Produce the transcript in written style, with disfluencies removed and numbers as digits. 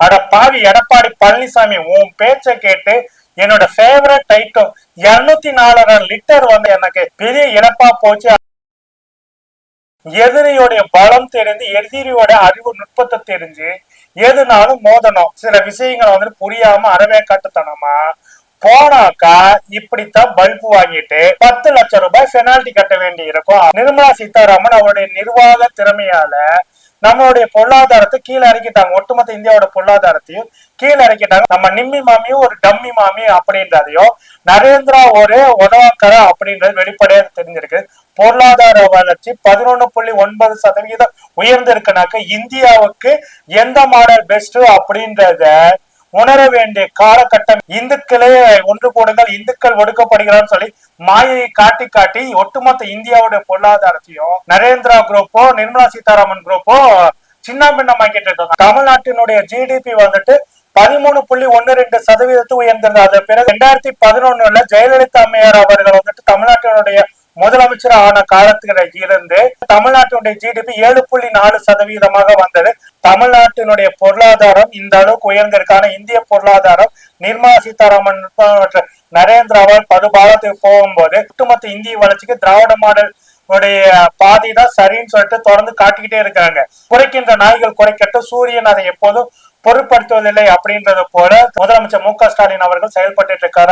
அட பாவி எடப்பாடி பழனிசாமி, உன் பேச்ச கேட்டு என்னோட ஃபேவரட் ஐட்டம் 204 லிட்டர் வந்து எனக்கு பெரிய இழப்பா போச்சு. எதிரியோடைய பலம் தெரிஞ்சு, எதிரியோட அறிவு நுட்பத்தை தெரிஞ்சு எதுனாலும் மோதணும். சில விஷயங்கள் வந்து புரியாம அறவே காட்டுத்தனமா போனாக்கா இப்படித்தான் பல்பு வாங்கிட்டு 10 லட்சம் ரூபாய் பெனால்டி கட்ட வேண்டி இருக்கும். நிர்மலா சீதாராமன் அவருடைய நிர்வாக திறமையால நம்மளுடைய பொருளாதாரத்தை கீழே இறக்கிட்டாங்க. ஒட்டுமொத்த இந்தியாவோட பொருளாதாரத்தையும் கீழே இறக்கிட்டாங்க. நம்ம நிம்மி மாமியும் ஒரு டம்மி மாமி அப்படின்றதையும், நரேந்திரா ஒரு உதவாக்கர அப்படின்றது வெளிப்படையாக தெரிஞ்சிருக்கு. பொருளாதார வளர்ச்சி 11.9% உயர்ந்திருக்குனாக்க இந்தியாவுக்கு எந்த மாடல் பெஸ்ட் அப்படின்றத உணர வேண்டிய காலகட்டம். இந்துக்களே ஒன்று கூடுங்கள், இந்துக்கள் ஒடுக்கப்படுகிறான்னு சொல்லி மாயை காட்டி காட்டி ஒட்டுமொத்த இந்தியாவுடைய பொருளாதாரத்தையும் நரேந்திரா குரூப்போ நிர்மலா சீதாராமன் குரூப்போ சின்ன பின்னமாக்கிட்டு இருக்காங்க. தமிழ்நாட்டினுடைய ஜிடிபி வந்துட்டு 13.12% உயர்ந்தது. அது பிறகு 2011 ஜெயலலிதா அம்மையார் அவர்கள் வந்துட்டு தமிழ்நாட்டினுடைய முதலமைச்சர் ஆன காலத்துல இருந்து தமிழ்நாட்டினுடைய ஜிடிபி 7.4% வந்தது. தமிழ்நாட்டினுடைய பொருளாதாரம் இந்த அளவுக்கு உயர்ந்திருக்கான இந்திய பொருளாதாரம் நிர்மலா சீதாராமன் நரேந்திராவால் படுபாலத்துக்கு போகும்போது ஒட்டுமொத்த இந்திய வளர்ச்சிக்கு திராவிட மாடல் பாதிதான் சரின்னு சொல்லிட்டு தொடர்ந்து காட்டிக்கிட்டே இருக்காங்க. குறைக்கின்ற நாய்கள் குறைக்கட்டும், சூரியன் அதை எப்போதும் பொருட்படுத்துவதில்லை அப்படின்றது போல முதலமைச்சர் மு க ஸ்டாலின் அவர்கள் செயல்பட்டு இருக்காரு.